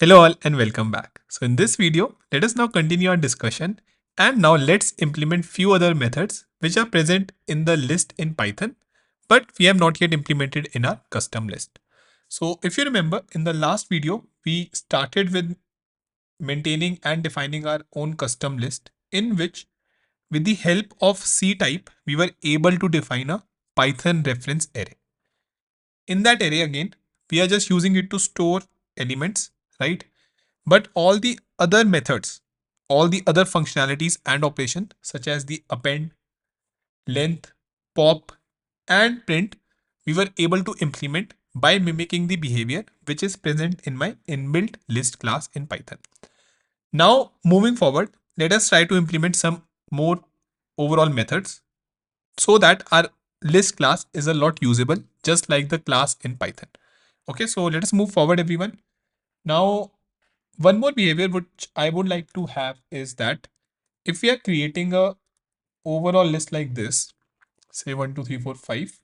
Hello all and welcome back. So in this video, let us now continue our discussion and now let's implement few other methods which are present in the list in Python, but we have not yet implemented in our custom list. So if you remember in the last video, we started with maintaining and defining our own custom list in which with the help of C type, we were able to define a Python reference array. In that array again, we are just using it to store elements, right? But all the other methods, all the other functionalities and operation such as the append, length, pop and print, we were able to implement by mimicking the behavior which is present in my inbuilt list class in Python. Now moving forward, let us try to implement some more overall methods so that our list class is a lot usable just like the class in Python. Okay, so let us move forward everyone. Now one more behavior which I would like to have is that if we are creating a overall list like this, say 1, 2, 3, 4, 5,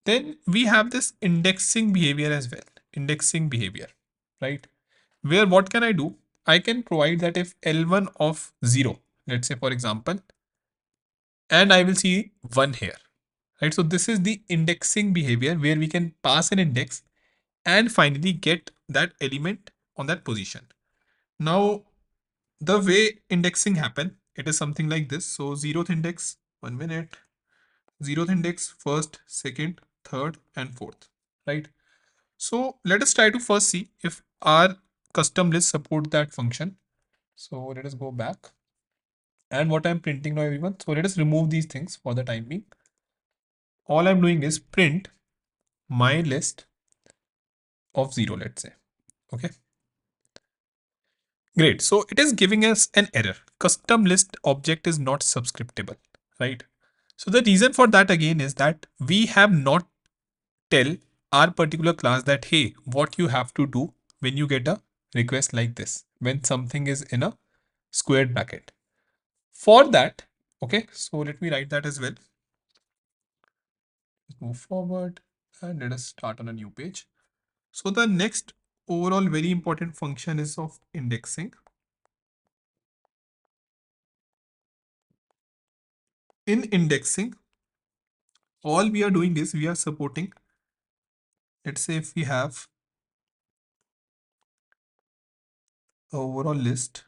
then we have this indexing behavior as well. Indexing behavior, right? Where what can I do? I can provide that if L1 of 0, let's say for example, and I will see 1 here, right? So this is the indexing behavior where we can pass an index and finally get that element on that position. Now, the way indexing happen, it is something like this. So zeroth index, 1 minute, zeroth index, first, second, third, and fourth, right? So let us try to first see if our custom list support that function. So let us go back. And what I'm printing now, everyone. So let us remove these things for the time being. All I'm doing is print my list of 0, let's say. Okay. Great. So it is giving us an error. Custom list object is not subscriptable, right? So the reason for that again is that we have not tell our particular class that, hey, what you have to do when you get a request like this, when something is in a squared bracket. For that, okay, so let me write that as well. Let's move forward and let us start on a new page. So the next overall very important function is of indexing. In indexing, all we are doing is we are supporting, let's say if we have a overall list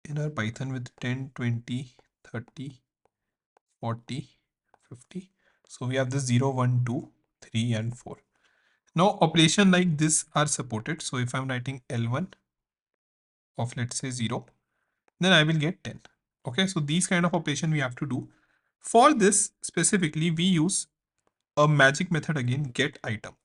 in our Python with 10, 20, 30, 40, 50. So we have the 0, 1, 2, 3 and 4. Now operation like this are supported. So if I'm writing L1 of let's say 0, then I will get 10. Okay, so these kind of operation we have to do. For this specifically, we use a magic method again, get item.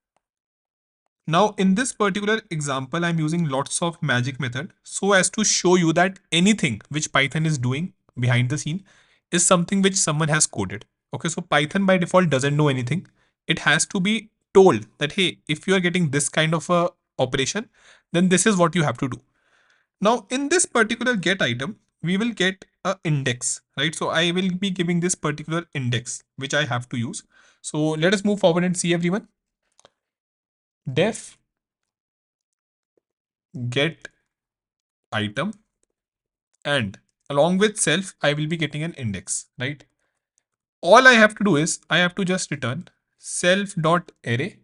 Now in this particular example, I'm using lots of magic method so as to show you that anything which Python is doing behind the scene is something which someone has coded. Okay, so Python by default doesn't know anything. It has to be told that, hey, if you are getting this kind of a operation, then this is what you have to do. Now in this particular get item, we will get a index, right? So I will be giving this particular index, which I have to use. So let us move forward and see everyone. Def get item and along with self, I will be getting an index, right? All I have to do is I have to just return self dot array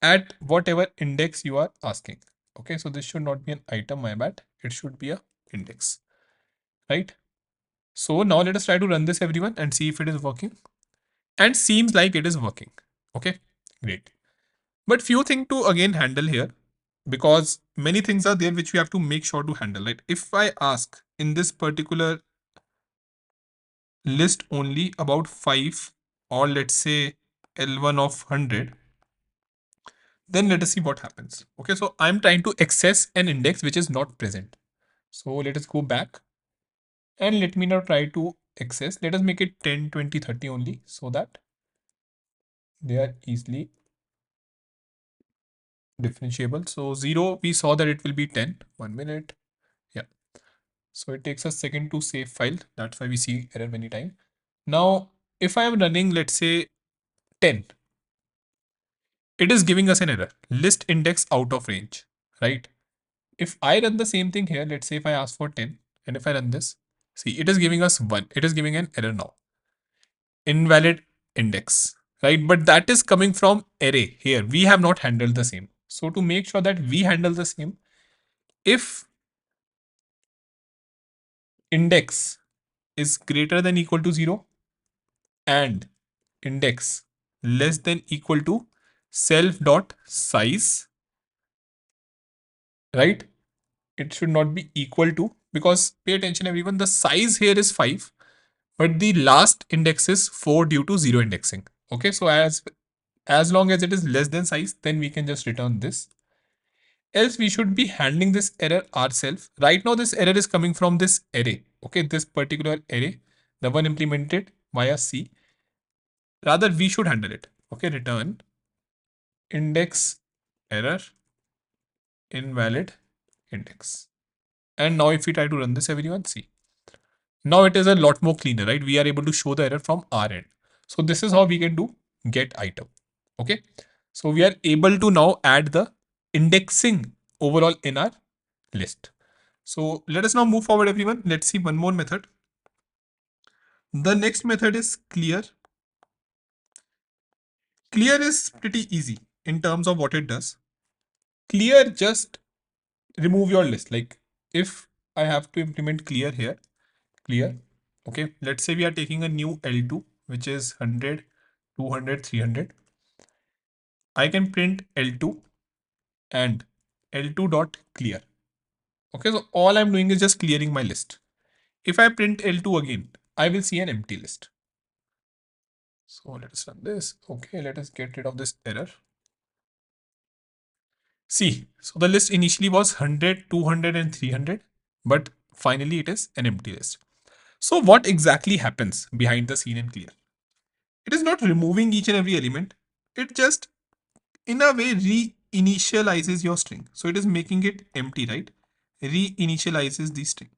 at whatever index you are asking. Okay, so this should not be an item, my bad. It should be a index, right? So now let us try to run this everyone and see if it is working. And seems like it is working. Okay, great. But few things to again handle here because many things are there which we have to make sure to handle, right? If I ask in this particular list only about 5 or let's say L1 of 100, then let us see what happens. Okay, so I'm trying to access an index which is not present. So let us go back and let me now try to access. Let us make it 10, 20, 30 only so that they are easily differentiable. So 0, we saw that it will be 10. 1 minute. Yeah. So it takes a second to save file. That's why we see error many times. Now, if I am running, let's say 10, it is giving us an error. List index out of range, right? If I run the same thing here, let's say if I ask for 10 and if I run this, see, it is giving us 1. It is giving an error now. Invalid index, right? But that is coming from array here. We have not handled the same. So to make sure that we handle the same, if index is greater than equal to 0 and index less than equal to self dot size, right? It should not be equal to, because pay attention everyone, the size here is 5, but the last index is 4 due to 0 indexing. Okay, so as long as it is less than size, then we can just return this. Else we should be handling this error ourselves. Right now this error is coming from this array. Okay, this particular array, the one implemented via C. Rather we should handle it. Okay, return index error invalid index. And now if we try to run this, everyone, see. Now it is a lot more cleaner, right? We are able to show the error from our end. So this is how we can do get item. Okay. So we are able to now add the indexing overall in our list. So let us now move forward, everyone. Let's see one more method. The next method is clear. Clear is pretty easy in terms of what it does. Clear just remove your list. Like if I have to implement clear here, clear. Okay, let's say we are taking a new L2, which is 100, 200, 300. I can print L2 and L2 dot clear. Okay, so all I'm doing is just clearing my list. If I print L2 again, I will see an empty list. So let us run this. Okay, let us get rid of this error. See, so the list initially was 100, 200 and 300, but finally it is an empty list. So what exactly happens behind the scene in clear? It is not removing each and every element. It just in a way reinitializes your string. So it is making it empty, right? Reinitializes the string.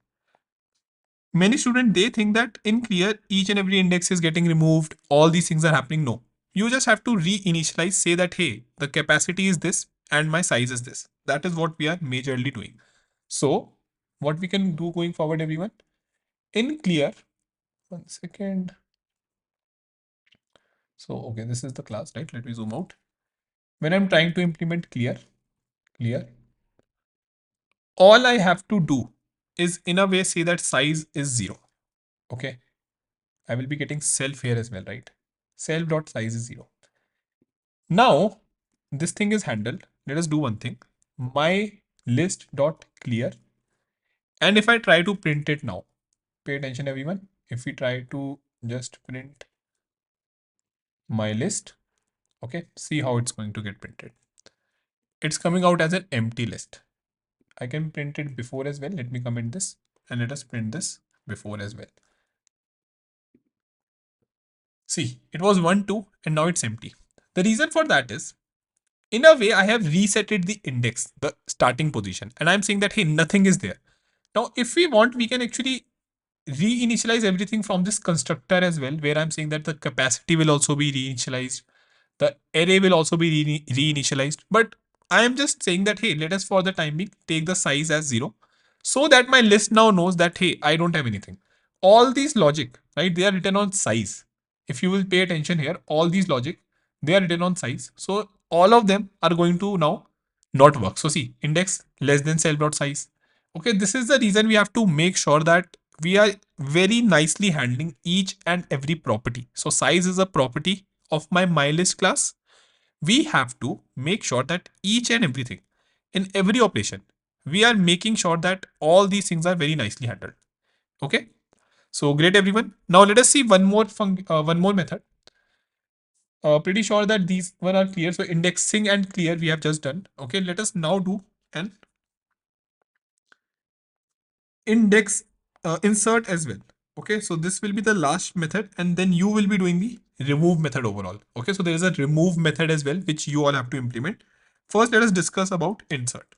Many students, they think that in clear, each and every index is getting removed. All these things are happening. No, you just have to reinitialize, say that, hey, the capacity is this and my size is this. That is what we are majorly doing. So what we can do going forward, everyone, in clear, 1 second. So, okay, this is the class, right? Let me zoom out. When I'm trying to implement clear, all I have to do is in a way say that size is 0. Okay. I will be getting self here as well, right? Self dot size is 0. Now, this thing is handled. Let us do one thing. My list dot clear. And if I try to print it now, pay attention everyone. If we try to just print my list, okay, see how it's going to get printed. It's coming out as an empty list. I can print it before as well. Let me comment this and let us print this before as well. See, it was 1, 2 and now it's empty. The reason for that is, in a way, I have resetted the index, the starting position, and I'm saying that, hey, nothing is there. Now, if we want, we can actually reinitialize everything from this constructor as well, where I'm saying that the capacity will also be reinitialized. The array will also be reinitialized. But I am just saying that, hey, let us for the time being take the size as 0 so that my list now knows that, hey, I don't have anything. All these logic, right, they are written on size. If you will pay attention here, all these logic, they are written on size. So all of them are going to now not work. So see, index less than self dot size. Okay, this is the reason we have to make sure that we are very nicely handling each and every property. So size is a property of my mylist class. We have to make sure that each and everything in every operation, we are making sure that all these things are very nicely handled. Okay. So great, everyone. Now let us see one more method. Pretty sure that these one are clear. So indexing and clear we have just done. Okay. Let us now do an index insert as well. Okay, so this will be the last method and then you will be doing the remove method overall. Okay, so there is a remove method as well which you all have to implement. First, let us discuss about insert.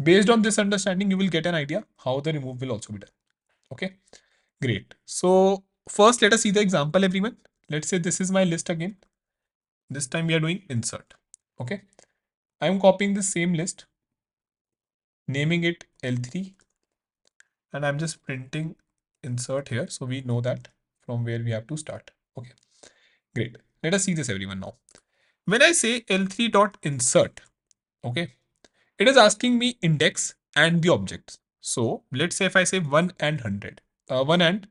Based on this understanding, you will get an idea how the remove will also be done. Okay, great. So first, let us see the example, everyone. Let's say this is my list again. This time we are doing insert. Okay. I'm copying the same list, naming it L3, and I'm just printing insert here. So we know that from where we have to start. Okay, great. Let us see this everyone now. When I say L3 dot insert, okay, it is asking me index and the objects. So let's say if I say 1 and 100, 1 and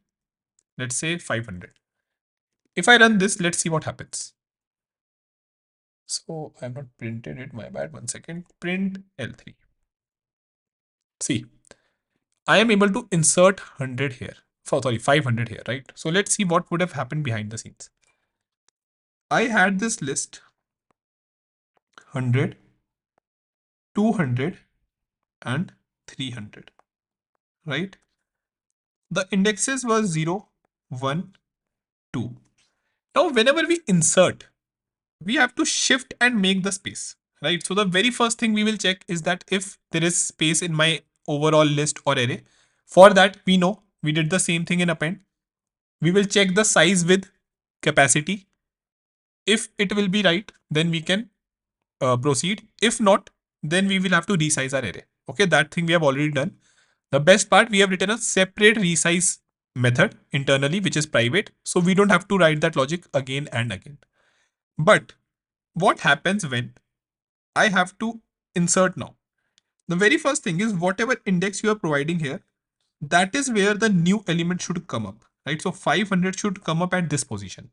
let's say 500. If I run this, let's see what happens. So I have not printed it, my bad. 1 second. Print L3. See, I am able to insert 100 here. Oh, sorry, 500 here, right? So let's see what would have happened behind the scenes. I had this list 100, 200, and 300, right? The indexes were 0, 1, 2. Now, whenever we insert, we have to shift and make the space, right? So the very first thing we will check is that if there is space in my overall list or array. For that, we know we did the same thing in append. We will check the size with capacity. If it will be right, then we can proceed. If not, then we will have to resize our array. Okay, that thing we have already done. The best part, we have written a separate resize method internally, which is private. So we don't have to write that logic again and again. But what happens when I have to insert now? The very first thing is whatever index you are providing here, that is where the new element should come up, right? So 500 should come up at this position.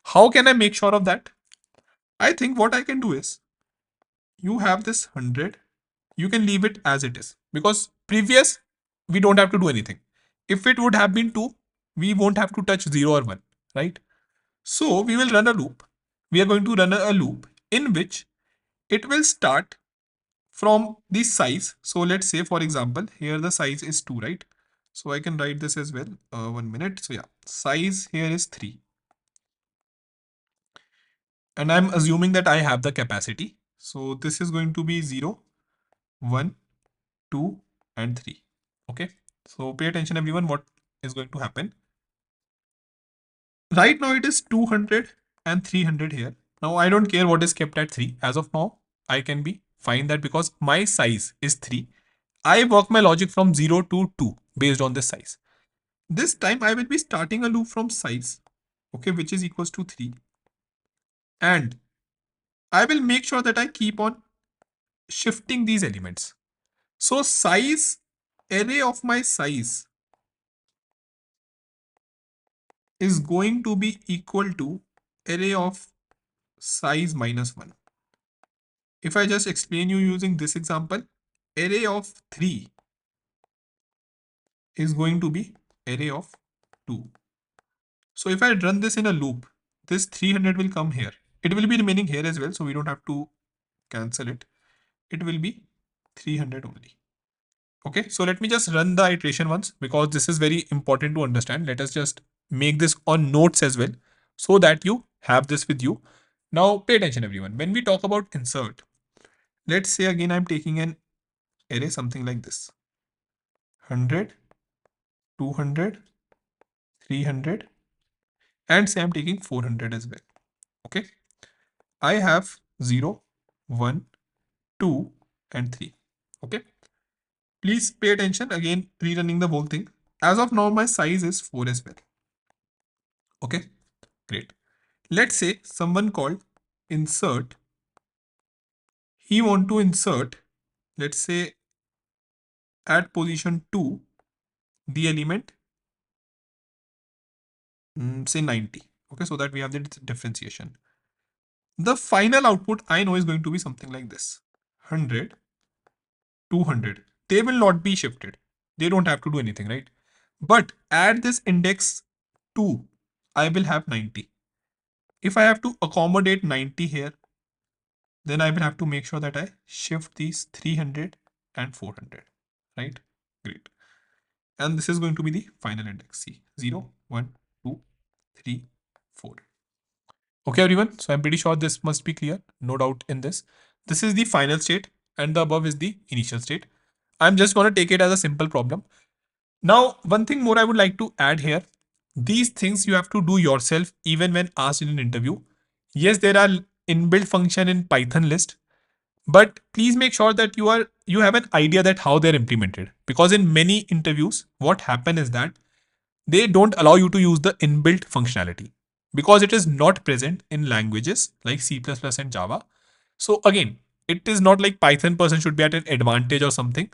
How can I make sure of that? I think what I can do is you have this 100, you can leave it as it is because previous we don't have to do anything. If it would have been 2, we won't have to touch 0 or 1, right? So we will run a loop. We are going to run a loop in which it will start from the size. So let's say, for example, here the size is 2, right? So I can write this as well. 1 minute. So yeah, size here is 3. And I'm assuming that I have the capacity. So this is going to be 0, 1, 2, and 3. Okay. So pay attention everyone, what is going to happen. Right now it is 200 and 300 here. Now I don't care what is kept at 3. As of now, I can be fine that because my size is 3. I work my logic from 0 to 2 based on this size. This time I will be starting a loop from size, okay, which is equals to 3. And I will make sure that I keep on shifting these elements. So size, array of my size is going to be equal to array of size minus 1. If I just explain you using this example, array of 3 is going to be array of 2. So if I run this in a loop, this 300 will come here. It will be remaining here as well, so we don't have to cancel it. It will be 300 only. Okay, so let me just run the iteration once because this is very important to understand. Let us just make this on notes as well so that you have this with you. Now pay attention everyone. When we talk about insert, let's say again I'm taking an array something like this. 100, 200, 300, and say I'm taking 400 as well. Okay, I have 0, 1, 2, and 3. Okay, please pay attention again, rerunning the whole thing. As of now, my size is 4 as well. Okay, great. Let's say someone called insert. He want to insert, let's say at position 2, the element, say 90. Okay, so that we have the differentiation. The final output I know is going to be something like this. 100, 200. They will not be shifted. They don't have to do anything, right? But at this index 2, I will have 90. If I have to accommodate 90 here, then I will have to make sure that I shift these 300 and 400, right? Great. And this is going to be the final index. See, 0, 1, 2, 3, 4. Okay, everyone. So I'm pretty sure this must be clear. No doubt in this. This is the final state and the above is the initial state. I'm just going to take it as a simple problem. Now, one thing more I would like to add here. These things you have to do yourself even when asked in an interview. Yes, there are inbuilt function in Python list, but please make sure that you have an idea that how they're implemented, because in many interviews what happen is that they don't allow you to use the inbuilt functionality because it is not present in languages like C++ and Java. So again, it is not like Python person should be at an advantage or something.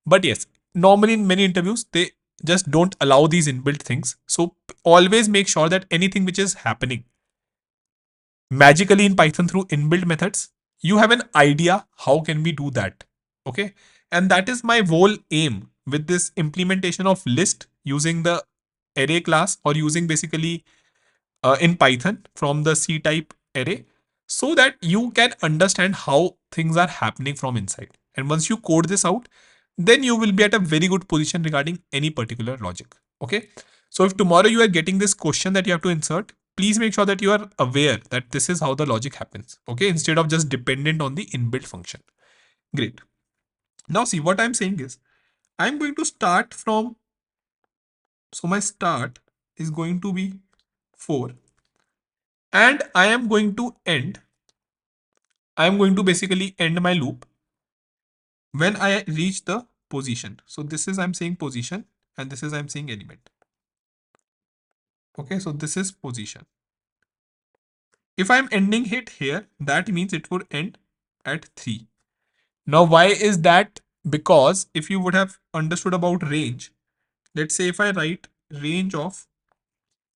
But yes, normally in many interviews, they just don't allow these inbuilt things. So always make sure that anything which is happening magically in Python through inbuilt methods, you have an idea how can we do that. Okay. And that is my whole aim with this implementation of list using the array class or using basically in Python from the C type array so that you can understand how things are happening from inside. And once you code this out, then you will be at a very good position regarding any particular logic. Okay. So if tomorrow you are getting this question that you have to insert, please make sure that you are aware that this is how the logic happens. Okay. Instead of just dependent on the inbuilt function. Great. Now see what I'm saying is I'm going to start from, so my start is going to be 4 and I am going to basically end my loop when I reach the position. So this is I'm saying position and this is I'm saying element. Okay, so this is position. If I'm ending it here, that means it would end at 3. Now, why is that? Because if you would have understood about range, let's say if I write range of,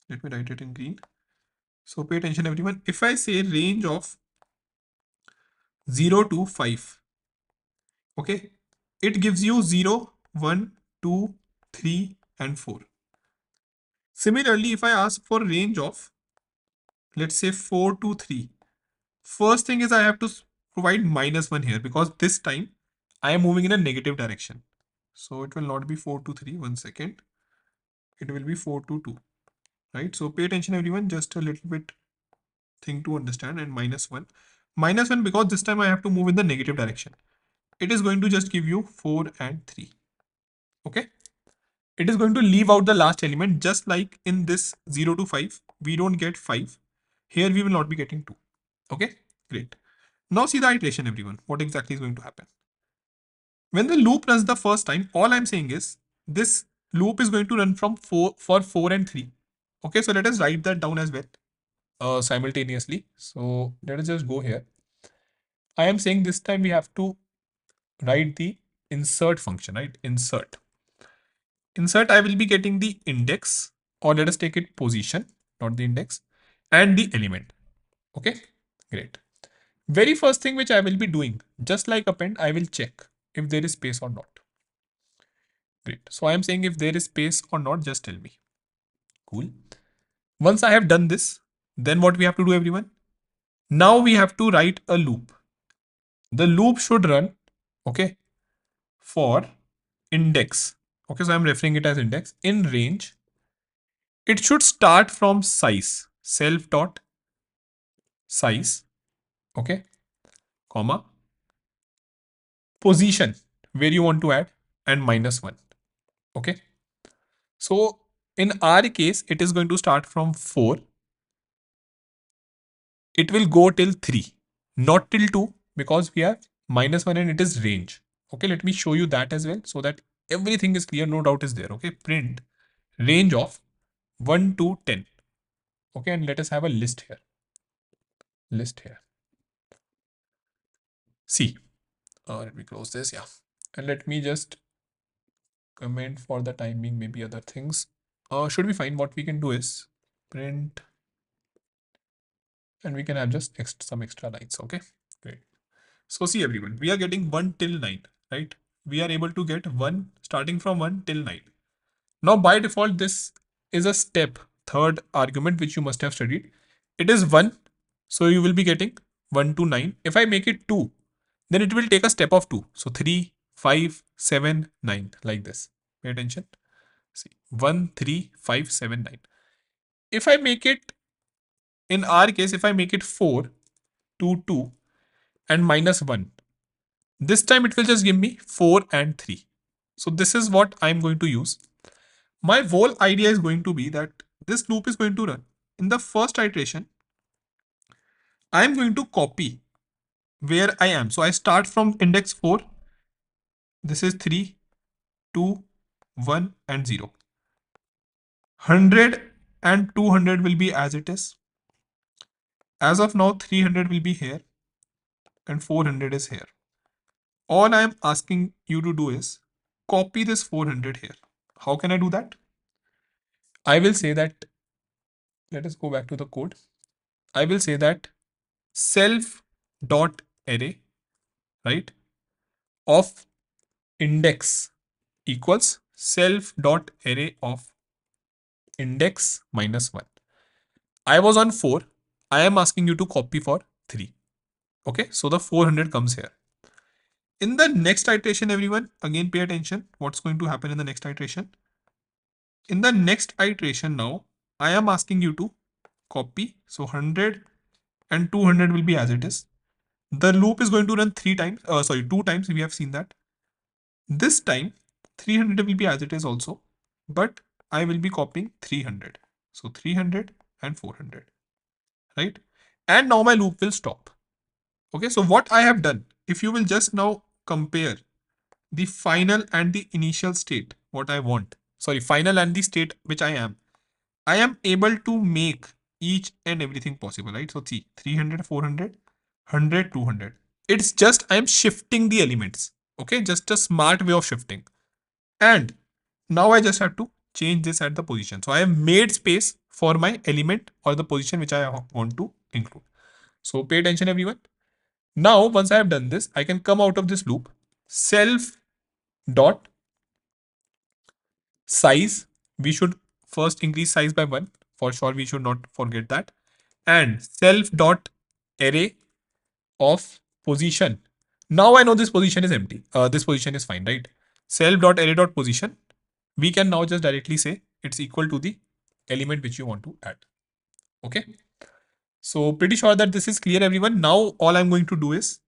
let me write it in green. So pay attention everyone. If I say range of 0 to 5, okay, it gives you 0, 1, 2, 3, and 4. Similarly, if I ask for range of, let's say 4 to 3, first thing is I have to provide -1 here because this time I am moving in a negative direction. So it will not be 4 to 3, 1 second. It will be 4 to 2, right? So pay attention everyone, just a little bit thing to understand, and -1. -1 because this time I have to move in the negative direction. It is going to just give you 4 and 3. Okay. It is going to leave out the last element, just like in this 0 to 5, we don't get 5. Here we will not be getting 2. Okay, great. Now see the iteration everyone, what exactly is going to happen. When the loop runs the first time, all I'm saying is this loop is going to run from 4 for 4 and 3. Okay, so let us write that down as well simultaneously. So let us just go here. I am saying this time we have to write the insert function, right? Insert. Insert, I will be getting the index, or let us take it position, not the index, and the element. Okay, great. Very first thing which I will be doing, just like append, I will check if there is space or not. Great. So I am saying if there is space or not, just tell me. Cool. Once I have done this, then what we have to do everyone? Now we have to write a loop. The loop should run, okay, for index. Okay, so I'm referring it as index in range. It should start from size, self dot size, okay, comma, position where you want to add, and -1. Okay. So in our case, it is going to start from 4. It will go till 3, not till 2, because we have -1 and it is range. Okay, let me show you that as well so that everything is clear, no doubt is there. Okay, print range of 1 to 10. Okay, and let us have a list here. List here. See, let me close this. Yeah, and let me just comment for the timing, maybe other things. Should be fine. What we can do is print, and we can have just some extra lines. Okay, great. So see everyone, we are getting 1 till 9, right? We are able to get 1 starting from 1 till 9. Now by default, this is a step, third argument which you must have studied. It is 1, so you will be getting 1 to 9. If I make it 2, then it will take a step of 2. So 3, 5, 7, 9, like this. Pay attention. See, 1, 3, 5, 7, 9. If I make it, in our case, if I make it 4, 2, 2, and -1, this time it will just give me 4 and 3. So this is what I'm going to use. My whole idea is going to be that this loop is going to run. In the first iteration, I'm going to copy where I am. So I start from index 4. This is 3, 2, 1 and 0. 100 and 200 will be as it is. As of now, 300 will be here and 400 is here. All I am asking you to do is copy this 400 here. How can I do that? I will say that, let us go back to the code. I will say that self dot array, right, of index equals self dot array of index minus 1. I was on 4. I am asking you to copy for 3. Okay, so the 400 comes here. In the next iteration, everyone, again pay attention what's going to happen in the next iteration. In the next iteration now, I am asking you to copy. So 100 and 200 will be as it is. The loop is going to run 2 times. We have seen that. This time 300 will be as it is also, but I will be copying 300. So 300 and 400, right? And now my loop will stop. Okay, so what I have done, if you will just now compare the final and the initial state, what I want, sorry, final and the state which I am able to make each and everything possible, right? So see, 300, 400, 100, 200. It's just I am shifting the elements. Okay, just a smart way of shifting. And now I just have to change this at the position. So I have made space for my element or the position which I want to include. So pay attention, everyone. Now, once I have done this, I can come out of this loop. Self dot size. We should first increase size by 1. For sure, we should not forget that. And self dot array of position. Now I know this position is empty. This position is fine, right? Self dot array dot position. We can now just directly say it's equal to the element which you want to add. Okay. So pretty sure that this is clear, everyone. Now all I'm going to do is,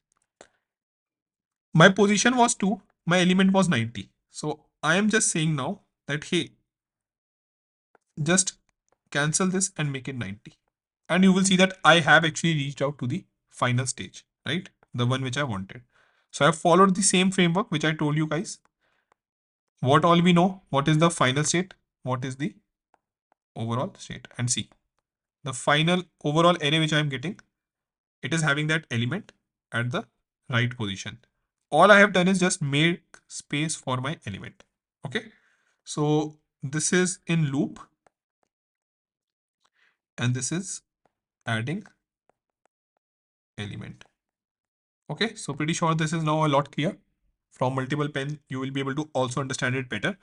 my position was 2, my element was 90. So I am just saying now that, hey, just cancel this and make it 90. And you will see that I have actually reached out to the final stage, right? The one which I wanted. So I have followed the same framework which I told you guys. What all we know, what is the final state, what is the overall state, and see the final overall array which I am getting, it is having that element at the right position. All I have done is just make space for my element. Okay. So this is in loop and this is adding element. Okay. So pretty sure this is now a lot clear. From multiple pen, you will be able to also understand it better.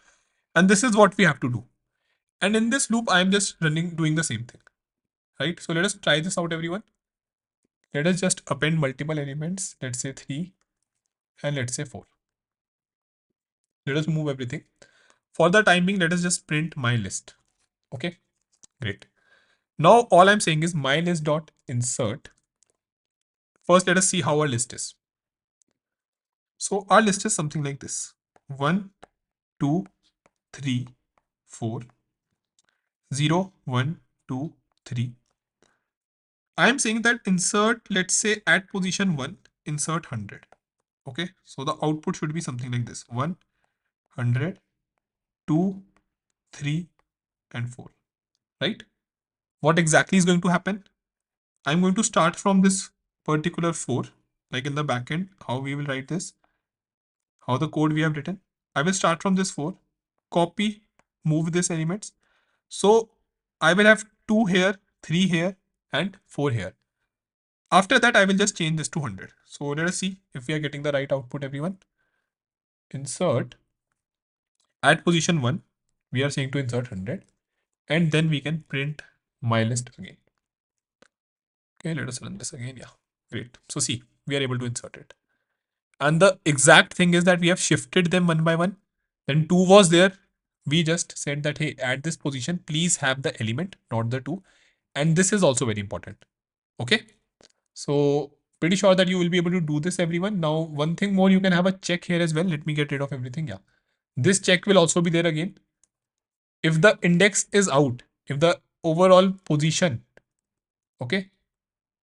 And this is what we have to do. And in this loop, I am just doing the same thing, right? So let us try this out, everyone. Let us just append multiple elements. Let's say 3 and let's say 4. Let us move everything. For the time being, let us just print my list. Okay, great. Now all I'm saying is my list dot insert. First, let us see how our list is. So our list is something like this: 1, 2, 3, 4, 0, 1, 2, 3. I'm saying that insert, let's say at position 1, insert 100. Okay, so the output should be something like this: 1, 100, 2, 3, and 4. Right? What exactly is going to happen? I'm going to start from this particular 4, like in the backend, how we will write this, how the code we have written. I will start from this 4, copy, move this elements. So I will have 2 here, 3 here, and 4 here. After that, I will just change this to 100. So let us see if we are getting the right output, everyone. Insert at position 1, we are saying to insert 100, and then we can print my list again. Okay, let us run this again. Yeah, great. So see, we are able to insert it. And the exact thing is that we have shifted them one by one. Then 2 was there. We just said that, hey, at this position, please have the element, not the 2. And this is also very important. Okay. So pretty sure that you will be able to do this, everyone. Now, one thing more, you can have a check here as well. Let me get rid of everything. Yeah. This check will also be there again. If the index is out, if the overall position, okay,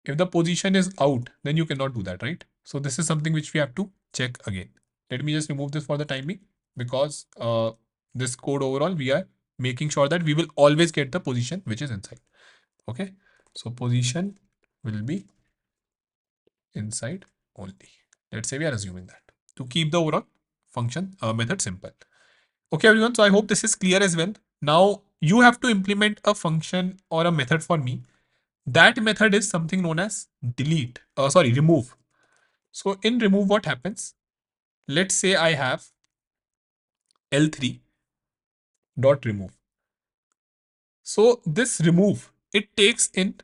If the position is out, then you cannot do that, right? So this is something which we have to check again. Let me just remove this for the time being, because this code overall, we are making sure that we will always get the position which is inside. Okay. So position will be inside only. Let's say we are assuming that to keep the overall function method simple. Okay, everyone. So I hope this is clear as well. Now you have to implement a function or a method for me. That method is something known as delete. Sorry, remove. So in remove, what happens? Let's say I have L3 dot remove. So this remove, it takes in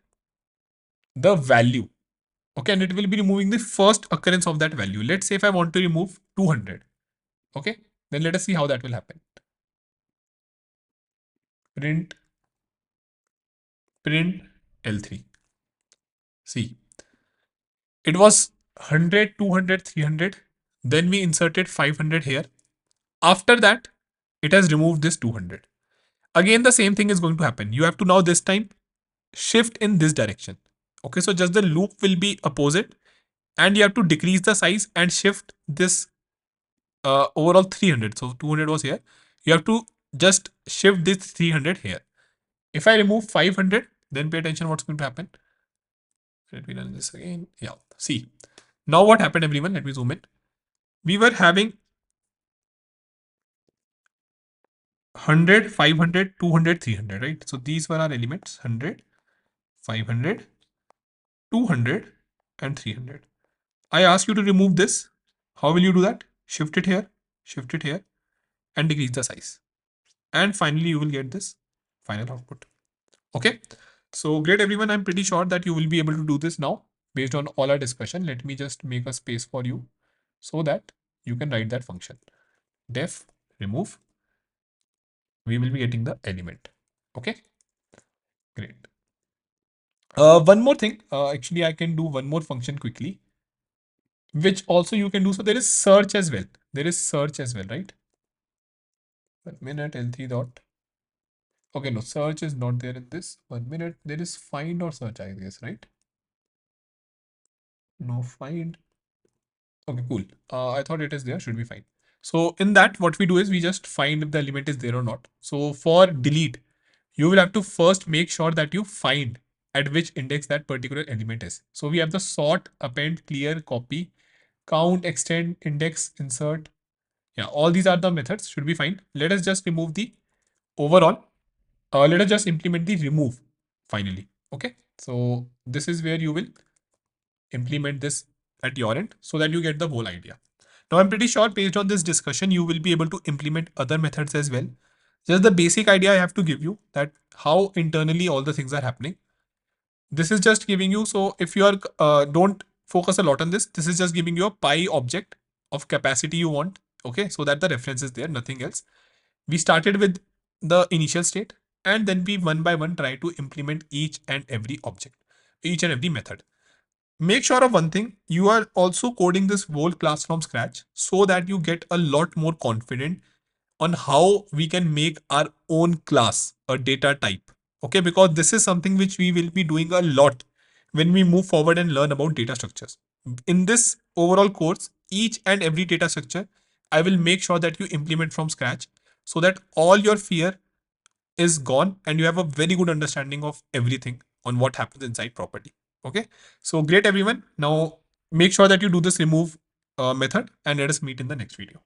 the value. Okay, and it will be removing the first occurrence of that value. Let's say if I want to remove 200. Okay, then let us see how that will happen. Print L3. See, it was 100, 200, 300. Then we inserted 500 here. After that, it has removed this 200. Again, the same thing is going to happen. You have to now this time shift in this direction. Okay, so just the loop will be opposite, and you have to decrease the size and shift this overall 300. So 200 was here. You have to just shift this 300 here. If I remove 500, then pay attention what's going to happen. Let me run this again. Yeah, see. Now what happened, everyone? Let me zoom in. We were having 100, 500, 200, 300, right? So these were our elements: 100, 500, 200, and 300. I ask you to remove this. How will you do that? Shift it here, and decrease the size. And finally, you will get this final output. Okay. So great, everyone. I'm pretty sure that you will be able to do this now based on all our discussion. Let me just make a space for you so that you can write that function. Def remove. We will be getting the element. Okay. Great. One more thing. Actually, I can do one more function quickly, which also you can do. So there is search as well. There is search as well, right? 1 minute L3 dot. Okay, no, search is not there in this. 1 minute. There is find or search, I guess, right? No, find. Okay, cool. I thought it is there, should be fine. So in that, what we do is we just find if the element is there or not. So for delete, you will have to first make sure that you find at which index that particular element is. So we have the sort, append, clear, copy, count, extend, index, insert. Yeah, all these are the methods, should be fine. Let us just remove the overall. Let us just implement the remove finally. Okay, so this is where you will implement this at your end so that you get the whole idea. Now, I'm pretty sure based on this discussion, you will be able to implement other methods as well. Just the basic idea I have to give you that how internally all the things are happening. This is just giving you, so if you are, don't focus a lot on this. This is just giving you a pi object of capacity you want. Okay, so that the reference is there, nothing else. We started with the initial state, and then we one by one try to implement each and every object, each and every method. Make sure of one thing, you are also coding this whole class from scratch so that you get a lot more confident on how we can make our own class, a data type. Okay, because this is something which we will be doing a lot when we move forward and learn about data structures. In this overall course, each and every data structure, I will make sure that you implement from scratch so that all your fear is gone and you have a very good understanding of everything on what happens inside property. Okay, so great, everyone. Now make sure that you do this remove method, and let us meet in the next video.